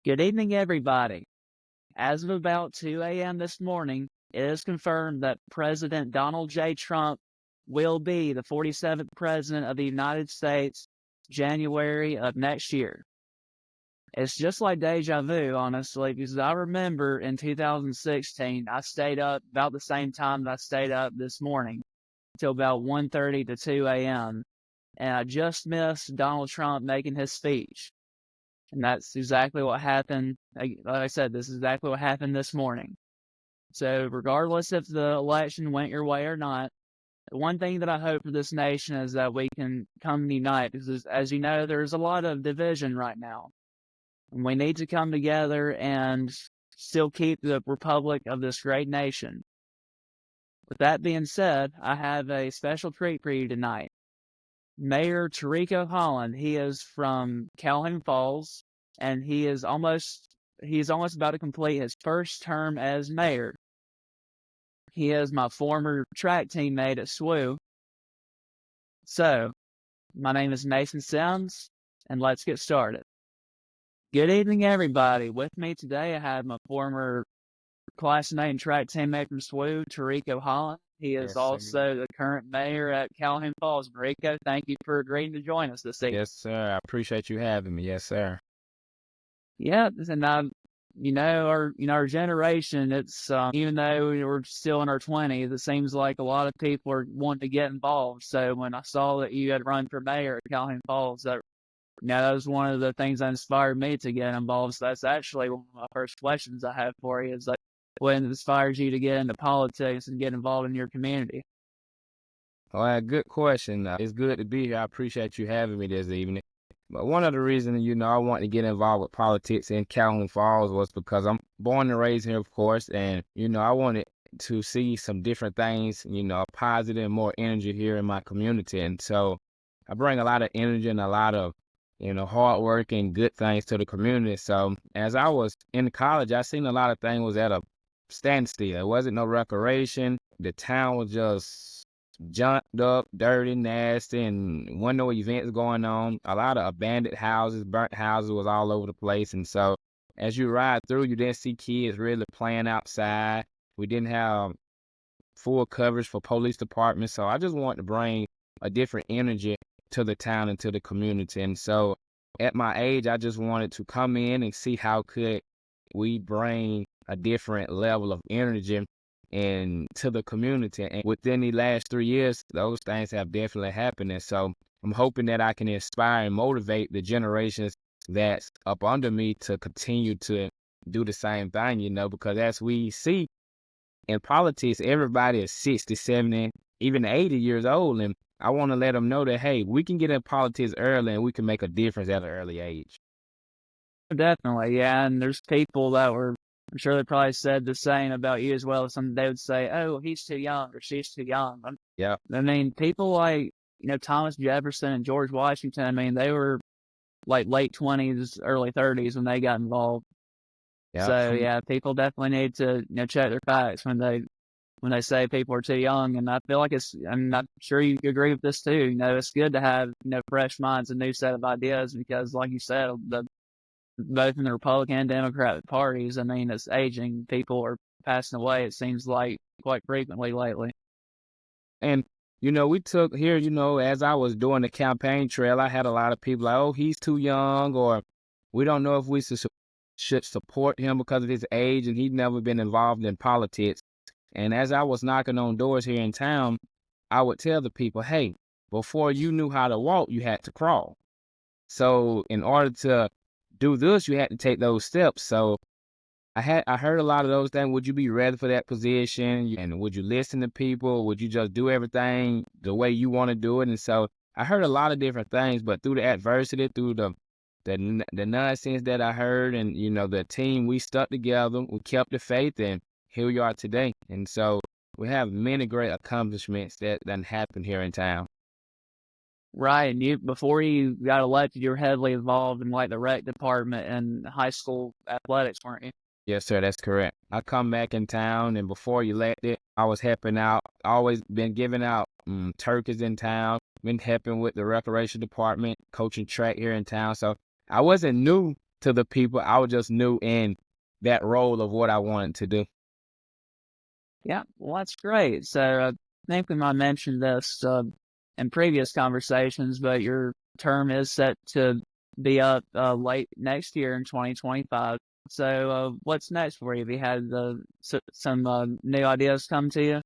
Good evening, everybody. As of about 2 a.m. this morning, it is confirmed that President Donald J. Trump will be the 47th President of the United States, January of next year. It's just like deja vu, honestly, because I remember in 2016, I stayed up about the same time that I stayed up this morning, till about 1:30 to 2 a.m., and I just missed Donald Trump making his speech. And that's exactly what happened. Like I said, this is exactly what happened this morning. So regardless if the election went your way or not, the one thing that I hope for this nation is that we can come unite, because as you know, there's a lot of division right now. And we need to come together and still keep the republic of this great nation. With that being said, I have a special treat for you tonight. Mayor Tarico Holland, he is from Calhoun Falls, and he's almost about to complete his first term as mayor. He is my former track teammate at SWU. So, my name is Mason Sims, and let's get started. Good evening, everybody. With me today, I have my former classmate and track teammate from SWU, Tarico Holland. He is Yes, sir. also the current mayor at Calhoun Falls. Tarico, thank you for agreeing to join us this evening. Yes, sir. I appreciate you having me. Yes, sir. Yeah, and our generation, it's even though we're still in our 20s, it seems like a lot of people are wanting to get involved. So when I saw that you had run for mayor at Calhoun Falls, that was one of the things that inspired me to get involved. So that's actually one of my first questions I have for you, is like, what inspires you to get into politics and get involved in your community? Well, good question. It's good to be here. I appreciate you having me this evening. But one of the reasons, I wanted to get involved with politics in Calhoun Falls was because I'm born and raised here, of course, and, I wanted to see some different things, positive, more energy here in my community. And so I bring a lot of energy and a lot of, hard work and good things to the community. So as I was in college, I seen a lot of things was at a standstill. There wasn't no recreation. The town was just junked up, dirty, nasty, and wasn't no events going on. A lot of abandoned houses, burnt houses was all over the place. And so as you ride through, you didn't see kids really playing outside. We didn't have full coverage for police departments. So I just wanted to bring a different energy to the town and to the community. And so at my age, I just wanted to come in and see how could we bring a different level of energy and to the community. And within the last 3 years, those things have definitely happened. And so I'm hoping that I can inspire and motivate the generations that's up under me to continue to do the same thing, because as we see in politics, everybody is 60, 70, even 80 years old. And I want to let them know that, hey, we can get in politics early and we can make a difference at an early age. Definitely, yeah. And there's people that I'm sure they probably said the same about you as well. Some they would say, "Oh, he's too young" or "She's too young." Yeah. I mean, people like Thomas Jefferson and George Washington. I mean, they were like late 20s, early 30s when they got involved. Yeah. So yeah, people definitely need to check their facts when they say people are too young. And I feel like I'm not sure you agree with this too. It's good to have fresh minds and new set of ideas, because like you said, both in the Republican and Democratic parties, I mean, it's aging. People are passing away, it seems like, quite frequently lately. And, we took here, as I was doing the campaign trail, I had a lot of people like, oh, he's too young, or we don't know if we should support him because of his age, and he'd never been involved in politics. And as I was knocking on doors here in town, I would tell the people, hey, before you knew how to walk, you had to crawl. So in order to do this, you had to take those steps. So I heard a lot of those things. Would you be ready for that position? And would you listen to people? Would you just do everything the way you want to do it? And so I heard a lot of different things, but through the adversity, through the nonsense that I heard, and the team, we stuck together, we kept the faith, and here we are today. And so we have many great accomplishments that happened here in town. Right, and before you got elected, you were heavily involved in like the rec department and high school athletics, weren't you? Yes, sir, that's correct. I come back in town, and before you elected, I was helping out. Always been giving out turkeys in town. Been helping with the recreation department, coaching track here in town. So I wasn't new to the people. I was just new in that role of what I wanted to do. Yeah, well, that's great. So I think we might mention this in previous conversations, but your term is set to be up late next year in 2025. So what's next for you? Have you had some new ideas come to you?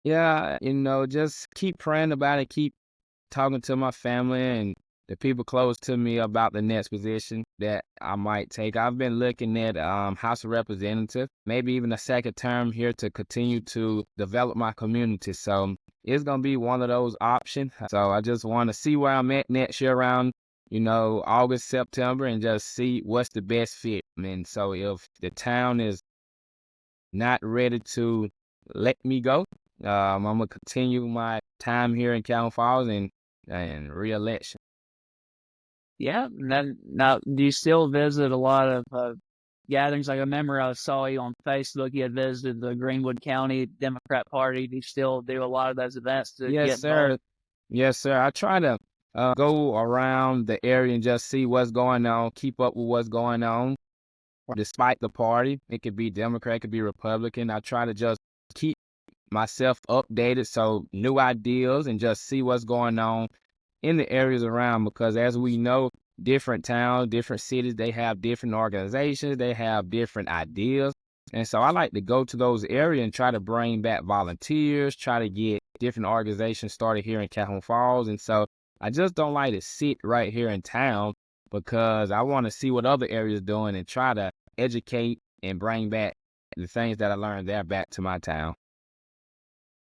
Yeah, just keep praying about it, keep talking to my family and the people close to me about the next position that I might take. I've been looking at House of Representative, maybe even a second term here to continue to develop my community. So it's gonna be one of those options. So I just want to see where I'm at next year around, August, September, and just see what's the best fit. And so if the town is not ready to let me go, I'm gonna continue my time here in Calhoun Falls and re-election. Yeah. And then now, do you still visit a lot of gatherings? Like I remember I saw you on Facebook. You had visited the Greenwood County Democrat Party. Do you still do a lot of those events to Yes, get involved? sir. Yes, sir. I try to go around the area and just see what's going on, keep up with what's going on. Despite the party, it could be Democrat, it could be Republican. I try to just keep myself updated, so new ideas and just see what's going on in the areas around, because as we know, different towns, different cities, they have different organizations, they have different ideas. And so I like to go to those areas and try to bring back volunteers, try to get different organizations started here in Calhoun Falls. And so I just don't like to sit right here in town because I want to see what other areas doing and try to educate and bring back the things that I learned there back to my town.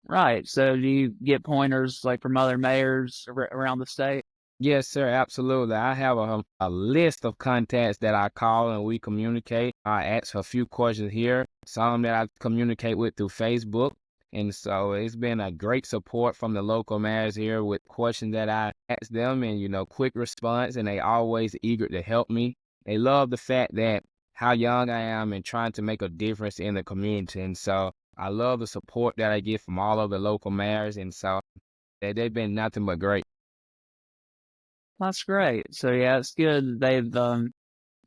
Right. So do you get pointers like from other mayors around the state? Yes, sir, absolutely. I have a list of contacts that I call and we communicate. I ask a few questions here, some that I communicate with through Facebook. And so it's been a great support from the local mayors here with questions that I ask them and, quick response. And they always eager to help me. They love the fact that how young I am and trying to make a difference in the community. And so I love the support that I get from all of the local mayors. And so they've been nothing but great. That's great. So yeah, it's good that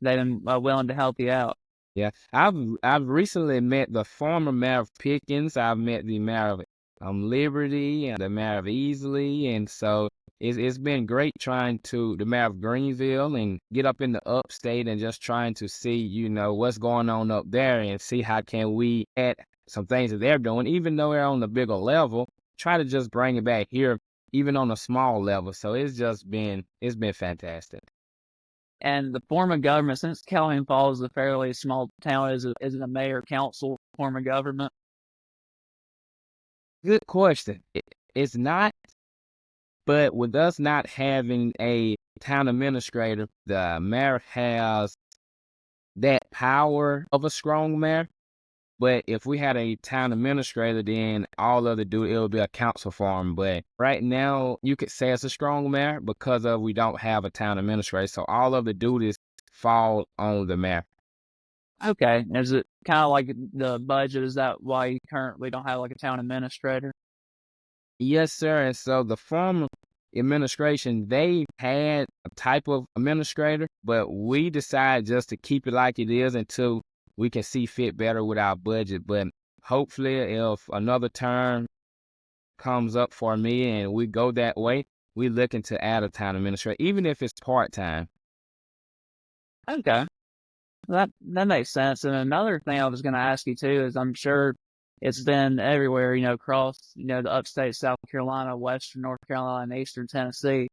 they've been willing to help you out. Yeah, I've recently met the former mayor of Pickens. I've met the mayor of Liberty and the mayor of Easley, and so it's been great trying to the mayor of Greenville and get up in the upstate and just trying to see what's going on up there and see how can we add some things that they're doing, even though they're on the bigger level. Try to just bring it back here, even on a small level. So it's been fantastic. And the form of government, since Calhoun Falls is a fairly small town, is it a mayor council form of government? Good question. It's not. But with us not having a town administrator, the mayor has that power of a strong mayor. But if we had a town administrator, then all of the duty, it would be a council form. But right now, you could say it's a strong mayor because of we don't have a town administrator. So all of the duties fall on the mayor. Okay. Is it kind of like the budget? Is that why you currently don't have like a town administrator? Yes, sir. And so the former administration, they had a type of administrator, but we decided just to keep it like it is until we can see fit better with our budget. But hopefully, if another term comes up for me and we go that way, we looking to add a town administrator, even if it's part-time. Okay. That makes sense. And another thing I was going to ask you too is I'm sure it's been everywhere, across, the upstate South Carolina, Western North Carolina, and Eastern Tennessee.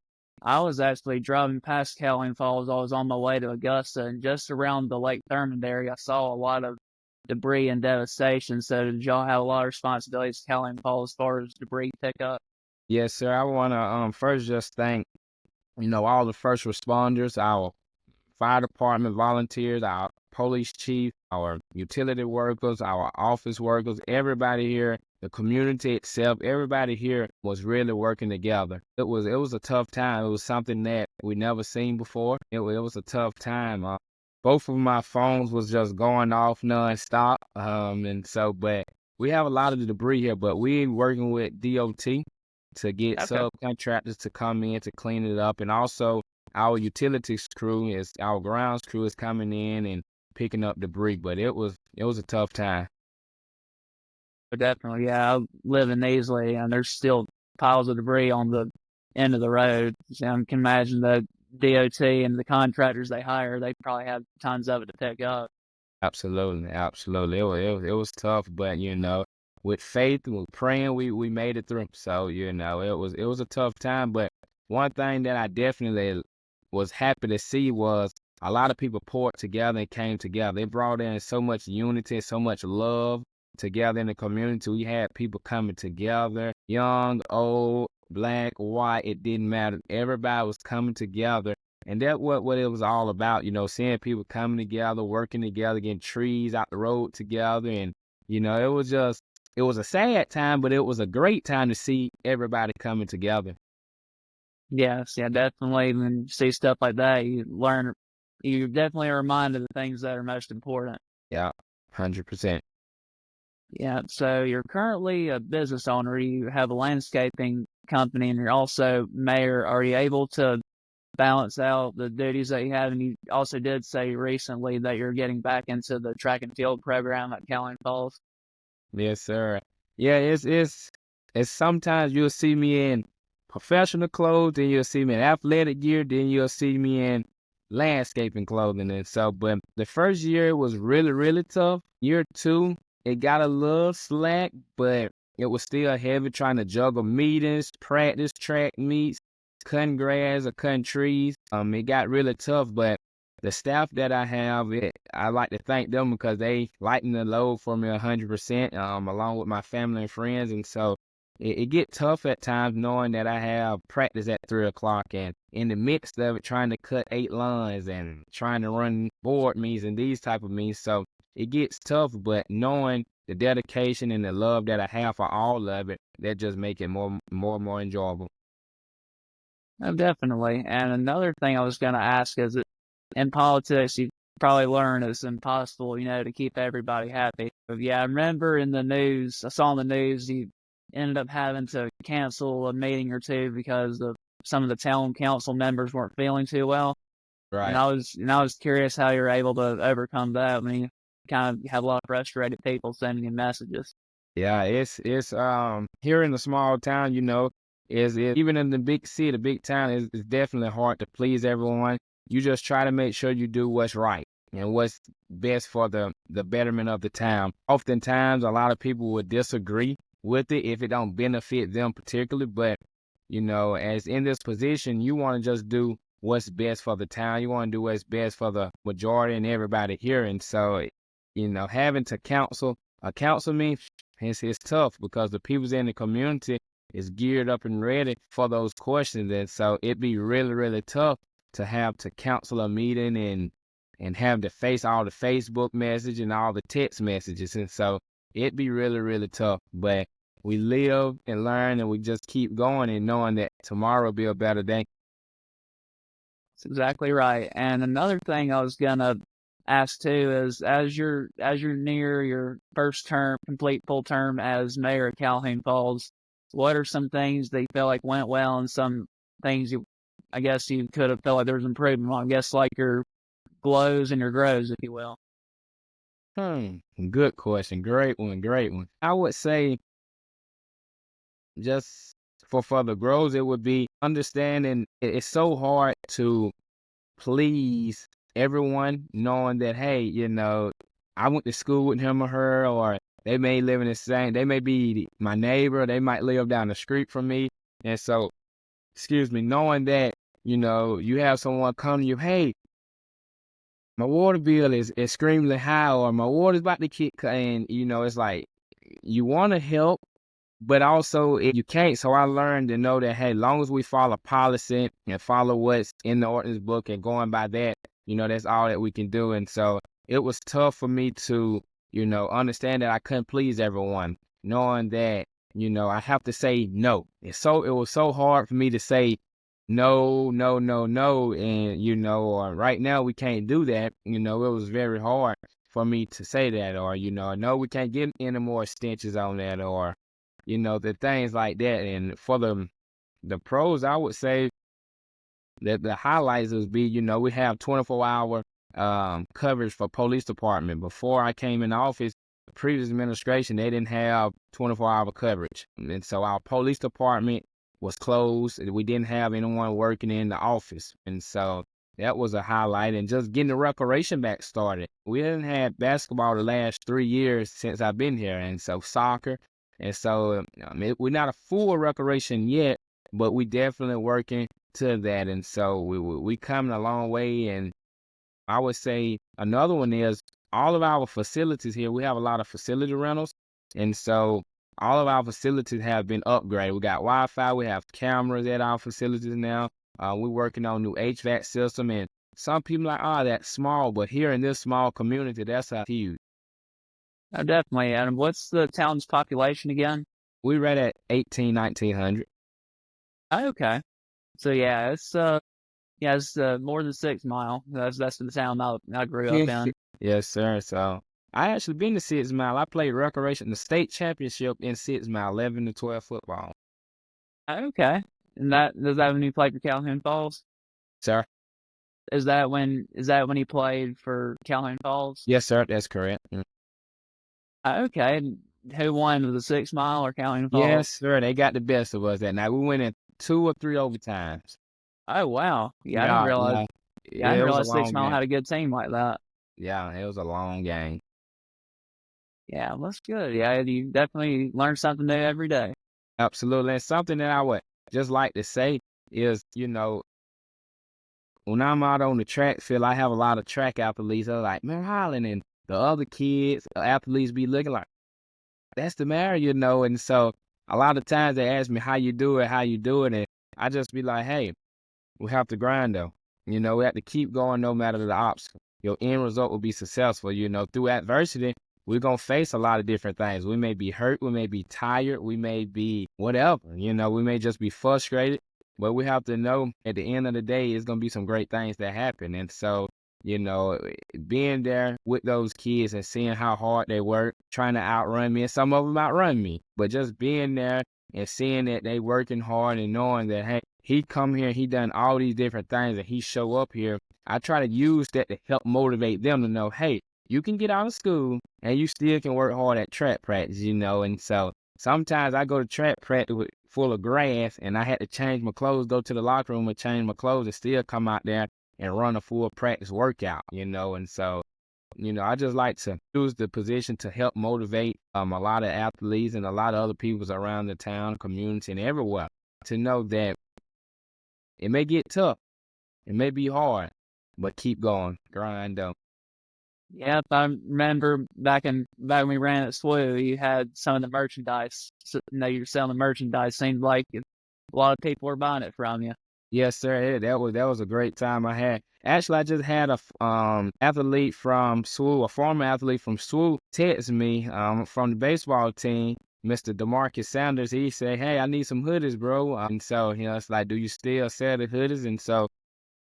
I was actually driving past Calhoun Falls. I was on my way to Augusta, and just around the Lake Thurmond area, I saw a lot of debris and devastation. So did y'all have a lot of responsibilities to Calhoun Falls as far as debris pickup? Yes, sir. I want to first just thank, all the first responders, our fire department volunteers, our police chief, our utility workers, our office workers, everybody here, the community itself, everybody here was really working together. It was a tough time. It was something that we never seen before. It was a tough time. Both of my phones was just going off nonstop. But we have a lot of the debris here, but we working with DOT to get Okay. subcontractors to come in to clean it up, and also our utilities crew our grounds crew is coming in and picking up debris. But it was a tough time. But definitely, yeah, I live in Easley, and there's still piles of debris on the end of the road. So I can imagine the DOT and the contractors they hire, they probably have tons of it to pick up. Absolutely, absolutely. It was tough, but with faith, with praying, we made it through. So it was a tough time. But one thing that I definitely was happy to see was a lot of people poured together and came together. It brought in so much unity, so much love together in the community. We had people coming together, young, old, black, white. It didn't matter. Everybody was coming together. And that's what it was all about, seeing people coming together, working together, getting trees out the road together. And, it was a sad time, but it was a great time to see everybody coming together. Yes, yeah, definitely. When you see stuff like that, you definitely are reminded of the things that are most important. Yeah, 100%. Yeah, so you're currently a business owner, you have a landscaping company, and you're also mayor. Are you able to balance out the duties that you have? And you also did say recently that you're getting back into the track and field program at Calhoun Falls. Yes, sir. Yeah, it's sometimes you'll see me in professional clothes, then you'll see me in athletic gear, then you'll see me in landscaping clothing. And so, but the first year was really, really tough. Year two, it got a little slack, but it was still heavy trying to juggle meetings, practice, track meets, cutting grass or cutting trees. It got really tough, but the staff that I have, I like to thank them because they lighten the load for me 100%, along with my family and friends. And so it get tough at times knowing that I have practice at 3 o'clock, and in the midst of it, trying to cut 8 lawns and trying to run board meetings and these type of meetings. So it gets tough, but knowing the dedication and the love that I have for all of it, that just make it more and more enjoyable. Oh, definitely. And another thing I was going to ask is that in politics, you probably learn it's impossible, to keep everybody happy. But yeah, I remember in the news, I saw in the news, you ended up having to cancel a meeting or two because some of the town council members weren't feeling too well. And Right. I was curious how you're able to overcome that. I mean, you kind of have a lot of frustrated people sending you messages. Yeah, it's here in the small town, is it even in the big city, the big town is definitely hard to please everyone. You just try to make sure you do what's right and what's best for the betterment of the town. Oftentimes, a lot of people would disagree with it if it don't benefit them particularly, but as in this position, you want to just do what's best for the town. You want to do what's best for the majority and everybody here. And so, having to counsel a councilman, it's tough because the people's in the community is geared up and ready for those questions. And so it'd be really, really tough to have to counsel a meeting and have to face all the Facebook message and all the text messages. And so it'd be really, really tough. But we live and learn and we just keep going and knowing that tomorrow will be a better day. That's exactly right. And another thing I was gonna ask too is as you're near your first term, complete full term as mayor of Calhoun Falls, what are some things that you feel like went well and some things I guess you could have felt like there was improvement on? I guess like your glows and your grows, if you will. Hmm. Good question. Great one. Great one. I would say just for the growth, it would be understanding it's so hard to please everyone, knowing that, hey, I went to school with him or her, or they may live in the same, they may be my neighbor, they might live down the street from me. And so, excuse me, knowing that, you have someone come to you, hey, my water bill is extremely high, or my water's about to kick, and, it's like, you want to help, but also you can't. So I learned to know that, hey, long as we follow policy and follow what's in the ordinance book and going by that, that's all that we can do. And so it was tough for me to, understand that I couldn't please everyone, knowing that, I have to say no. It was so hard for me to say no, no, no, no. And, right now we can't do that. It was very hard for me to say that, or, no, we can't get any more extensions on that, or, the things like that. And for the pros, I would say The highlights would be, we have 24-hour coverage for police department. Before I came in office, the previous administration, they didn't have 24-hour coverage. And so our police department was closed. And we didn't have anyone working in the office. And so that was a highlight. And just getting the recreation back started. We hadn't had basketball the last 3 years since I've been here. And so soccer. And so we're not a full recreation yet, but we definitely working to that. And so we coming a long way. And I would say another one is all of our facilities here. We have a lot of facility rentals. And so all of our facilities have been upgraded. We got Wi-Fi. We have cameras at our facilities now. We're working on new HVAC system. And some people are like, oh, that's small. But here in this small community, that's huge. Oh, definitely. And what's the town's population again? We're right at 1900. Oh, okay. So yeah, it's more than 6 Mile. That's the town I grew up in. Yes, sir. So I actually been to 6 Mile. I played recreation, the state championship in 6 Mile, 11 to 12 football. Oh, okay. And does that when you played for Calhoun Falls? Sir? Is that when you played for Calhoun Falls? Yes, sir. That's correct. Oh, okay. And who won? Was it 6 Mile or Calhoun Yes, Falls? sir. They got the best of us that night. We went in 2 or 3 overtimes. Oh, wow. Yeah, I didn't Yeah, realize. yeah. Yeah, I Yeah, didn't it was a realize 6 long Mile game. had a good team like that. Yeah, it was a long game. Yeah, well, that's good. Yeah, you definitely learn something new every day. Absolutely. And something that I would just like to say is, when I'm out on the track field, I have a lot of track athletes. They're like, man, Holland, and the other kids, athletes be looking like, that's the mayor. And so a lot of times they ask me how you do it, and I just be like, hey, we have to grind though. We have to keep going no matter the obstacle. Your end result will be successful. Through adversity, we're gonna face a lot of different things. We may be hurt, we may be tired, we may be whatever. We may just be frustrated, but we have to know at the end of the day, it's gonna be some great things that happen. And so, you know, being there with those kids and seeing how hard they work, trying to outrun me, and some of them outrun me, but just being there and seeing that they working hard and knowing that, hey, he come here, he done all these different things, and he show up here. I try to use that to help motivate them to know, hey, you can get out of school and you still can work hard at track practice, and so sometimes I go to track practice full of grass and I had to change my clothes, go to the locker room and change my clothes and still come out there and run a full practice workout, and so I just like to use the position to help motivate a lot of athletes and a lot of other people around the town, community, and everywhere to know that it may get tough, it may be hard, but keep going, grind up. Yep, I remember back when we ran at SWU, you had some of the merchandise. So, you were selling the merchandise. Seemed like a lot of people were buying it from you. Yes, sir. That was a great time I had. Actually, I just had a athlete from SWU, a former athlete from SWU, text me from the baseball team, Mr. DeMarcus Sanders. He said, "Hey, I need some hoodies, bro." And so it's like, "Do you still sell the hoodies?" And so,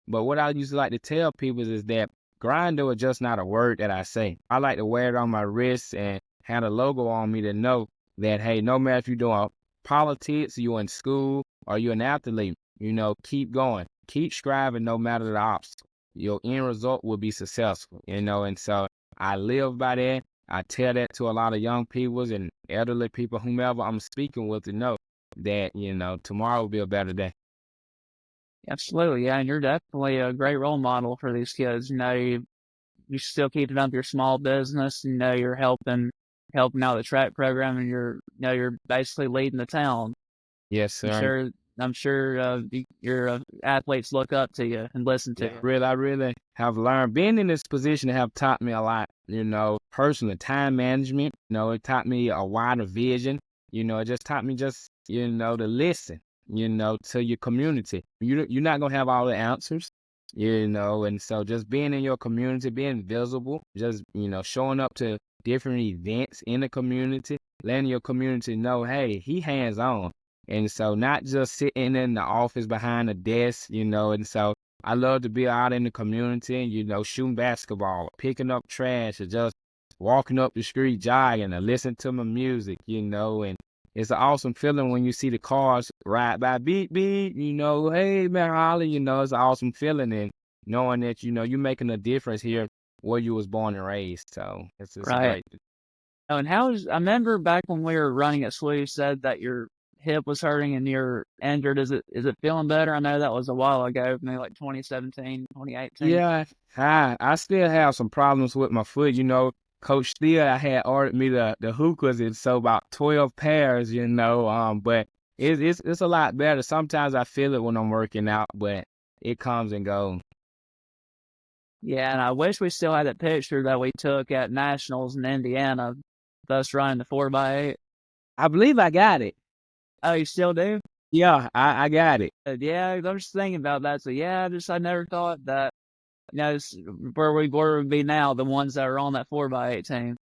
but what I usually like to tell people is that grinder is just not a word that I say. I like to wear it on my wrist and have a logo on me to know that, hey, no matter if you're doing politics, you're in school, or you're an athlete, keep going. Keep striving no matter the obstacle. Your end result will be successful, and so I live by that. I tell that to a lot of young people and elderly people, whomever I'm speaking with, to know that, tomorrow will be a better day. Absolutely, yeah, and you're definitely a great role model for these kids. You still keeping up your small business. You're helping out the track program, and you're basically leading the town. Yes, I'm sir. sure. I'm sure your athletes look up to you and listen to Yeah, you. I really have learned. Being in this position have taught me a lot, personally, time management, it taught me a wider vision, it just taught me just, to listen, to your community. You're not going to have all the answers, and so just being in your community, being visible, just, showing up to different events in the community, letting your community know, hey, he hands on. And so not just sitting in the office behind a desk, and so I love to be out in the community, shooting basketball, picking up trash, or just walking up the street jogging or listening to my music, and it's an awesome feeling when you see the cars ride by, beep beep, hey man, Holly, it's an awesome feeling, and knowing that you're making a difference here where you was born and raised. So it's a Right. great. Oh, and I remember back when we were running at SWU, you said that your hip was hurting and you're injured. Is it feeling better? I know that was a while ago, maybe like 2017, 2018. Yeah, I still have some problems with my foot. Coach Steele I had ordered me the hookahs, and so about 12 pairs. But it's a lot better. Sometimes I feel it when I'm working out, but it comes and goes. Yeah, and I wish we still had that picture that we took at Nationals in Indiana, us running the 4x8. I believe I got it. Oh, you still do? Yeah, I got it. Yeah, I'm just thinking about that. So yeah, I never thought that, where we'd be now, the ones that are on that 4x8 team.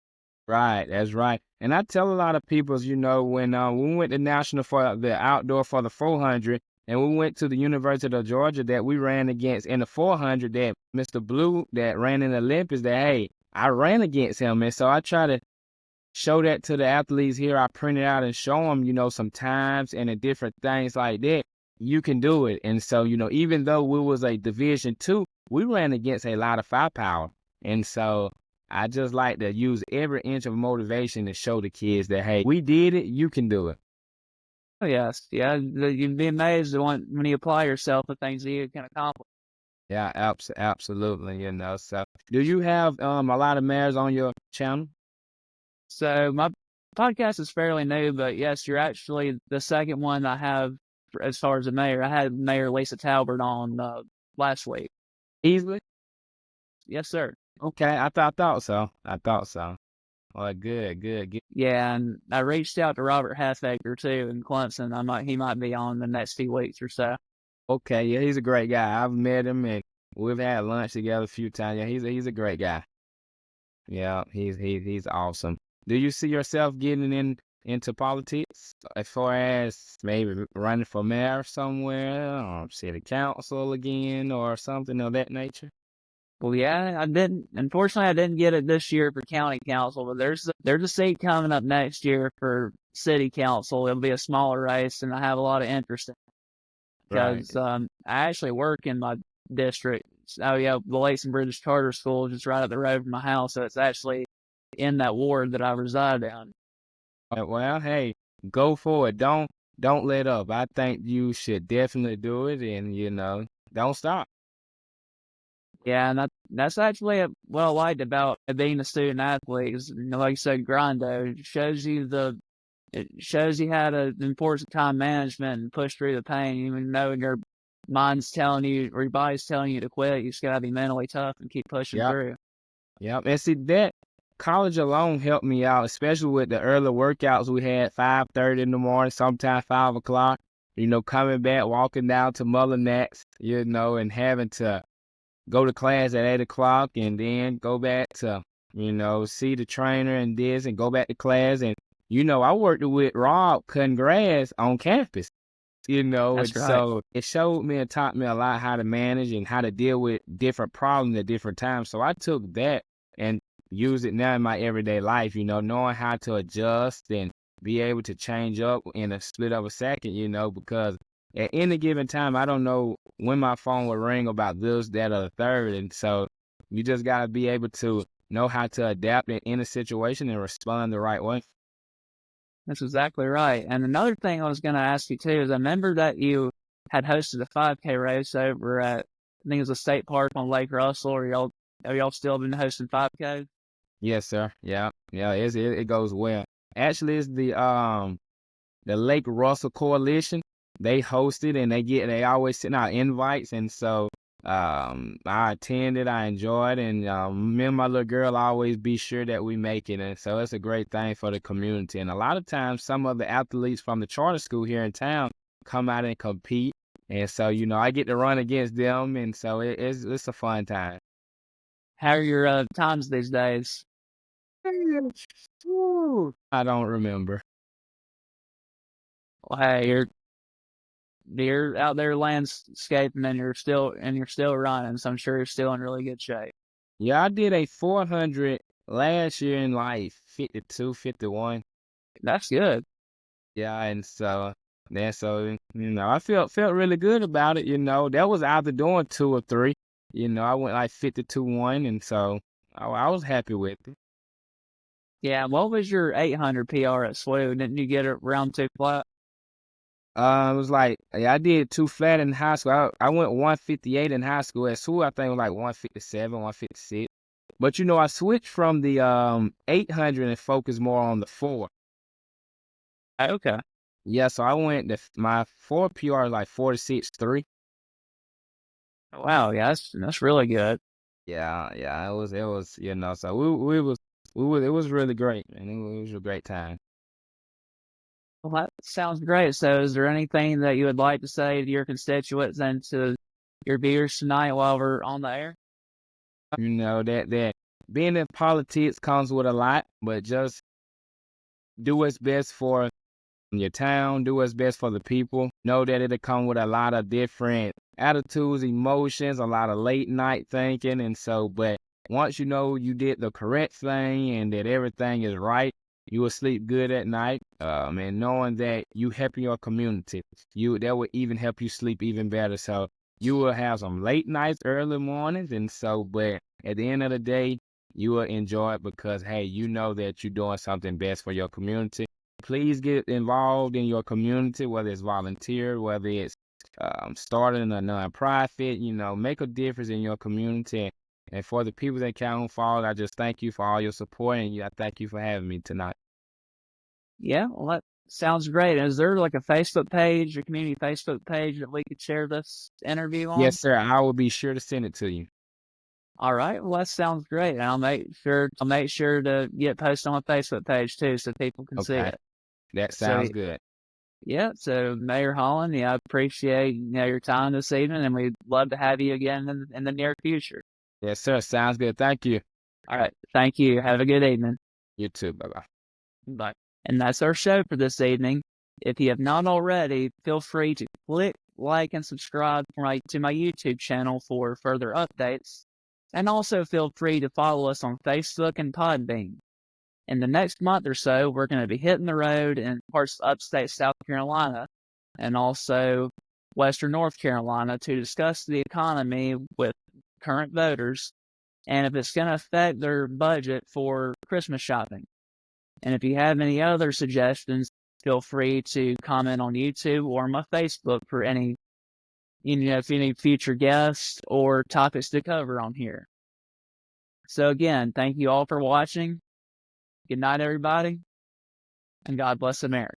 Right, that's right. And I tell a lot of people, when we went to national for the outdoor for the 400, and we went to the University of Georgia that we ran against in the 400, that Mr. Blue that ran in the Olympics, that hey, I ran against him, and so I try to show that to the athletes here. I print it out and show them, some times and the different things like that. You can do it. And so, even though we was a Division II, we ran against a lot of firepower. And so I just like to use every inch of motivation to show the kids that, hey, we did it, you can do it. Oh yes, yeah, you'd be amazed when you apply yourself to things that you can accomplish. Yeah, absolutely. So do you have a lot of mares on your channel? So my podcast is fairly new, but yes, you're actually the second one I have as far as the mayor. I had Mayor Lisa Talbert on last week. Easily? Yes, sir. Okay, I thought so. I thought so. Well, good. Yeah, and I reached out to Robert Halfacre too in Clemson. He might be on the next few weeks or so. Okay, yeah, he's a great guy. I've met him and we've had lunch together a few times. Yeah, he's a great guy. Yeah, he's awesome. Do you see yourself getting into politics as far as maybe running for mayor somewhere or city council again or something of that nature? Well, yeah, I didn't. Unfortunately, I didn't get it this year for county council, but there's a seat coming up next year for city council. It'll be a smaller race, and I have a lot of interest in it Right. because I actually work in my district. Oh yeah, the Lakes and Bridges Charter School is just right up the road from my house, so it's actually in that ward that I reside in. Well, hey, go for it. Don't let up. I think you should definitely do it, and don't stop. Yeah, and that's actually what I liked about being a student athlete. Is, like you said, grindo. It shows you how to enforce time management and push through the pain, even though your mind's telling you or your body's telling you to quit. You just gotta be mentally tough and keep pushing Yep. through. Yep. And see that college alone helped me out, especially with the early workouts we had 5:30 in the morning, sometimes 5 o'clock. Coming back, walking down to Mullinax, and having to go to class at 8 o'clock and then go back to, see the trainer and this and go back to class. And, I worked with Rob cutting grass on campus. That's And right. so it showed me and taught me a lot how to manage and how to deal with different problems at different times. So I took that and use it now in my everyday life, knowing how to adjust and be able to change up in a split of a second, because at any given time, I don't know when my phone will ring about this, that, or the third. And so you just got to be able to know how to adapt in a situation and respond the right way. That's exactly right. And another thing I was gonna ask you too is I remember that you had hosted a 5K race over at I think it was a state park on Lake Russell. Are y'all still been hosting 5K? Yes, sir. Yeah. Yeah. It goes well. Actually, it's the Lake Russell Coalition. They host it and they always send out invites. And so I attended, I enjoyed, and me and my little girl always be sure that we make it. And so it's a great thing for the community. And a lot of times some of the athletes from the charter school here in town come out and compete. And so, I get to run against them, and so it's a fun time. How are your times these days? I don't remember. Well, hey, you're out there landscaping and you're still running, so I'm sure you're still in really good shape. Yeah, I did a 400 last year in like 52, 51. That's good. Yeah, and I felt really good about it. That was after doing 2 or 3. I went like 52-1, and so I was happy with it. Yeah, what was your 800 PR at SWU? Didn't you get it round two flat? It was like, yeah, I did 2 flat in high school. I went 158 in high school. At school, I think it was like 157, 156. But I switched from the 800 and focused more on the 4. Okay. Yeah, so I went my 4 PR is like 46.3. Wow, yeah, that's really good. Yeah, yeah, it was, so it was really great, man. It was a great time. Well, that sounds great. So, is there anything that you would like to say to your constituents and to your viewers tonight while we're on the air? That being in politics comes with a lot, but just do what's best for your town, do what's best for the people. Know that it'll come with a lot of different attitudes, emotions, a lot of late night thinking. And so, but once you know you did the correct thing and that everything is right, you will sleep good at night. And knowing that you helping your community, that will even help you sleep even better. So you will have some late nights, early mornings. And so, but at the end of the day, you will enjoy it because, hey, you know that you're doing something best for your community. Please get involved in your community, whether it's volunteer, whether it's starting a nonprofit, make a difference in your community. And for the people that Calhoun Falls, I just thank you for all your support, and I thank you for having me tonight. Yeah, well, that sounds great. Is there like a Facebook page, a community Facebook page that we could share this interview Yes, on? sir. I will be sure to send it to you. All right, well, that sounds great. And I'll make sure to get posted on my Facebook page too, so people can see Okay. it. That So sounds good. yeah, so Mayor Holland, yeah, I appreciate your time this evening, and we'd love to have you again in the near future. Yes, sir. Sounds good. Thank you. All right, thank you. Have a good evening. You too. Bye-bye. Bye. And that's our show for this evening. If you have not already, feel free to click, like, and subscribe to my YouTube channel for further updates. And also feel free to follow us on Facebook and Podbean. In the next month or so, we're going to be hitting the road in parts of upstate South Carolina and also Western North Carolina to discuss the economy with current voters and if it's going to affect their budget for Christmas shopping. And if you have any other suggestions, feel free to comment on YouTube or my Facebook for if any future guests or topics to cover on here. So again, thank you all for watching. Good night, everybody, and God bless America.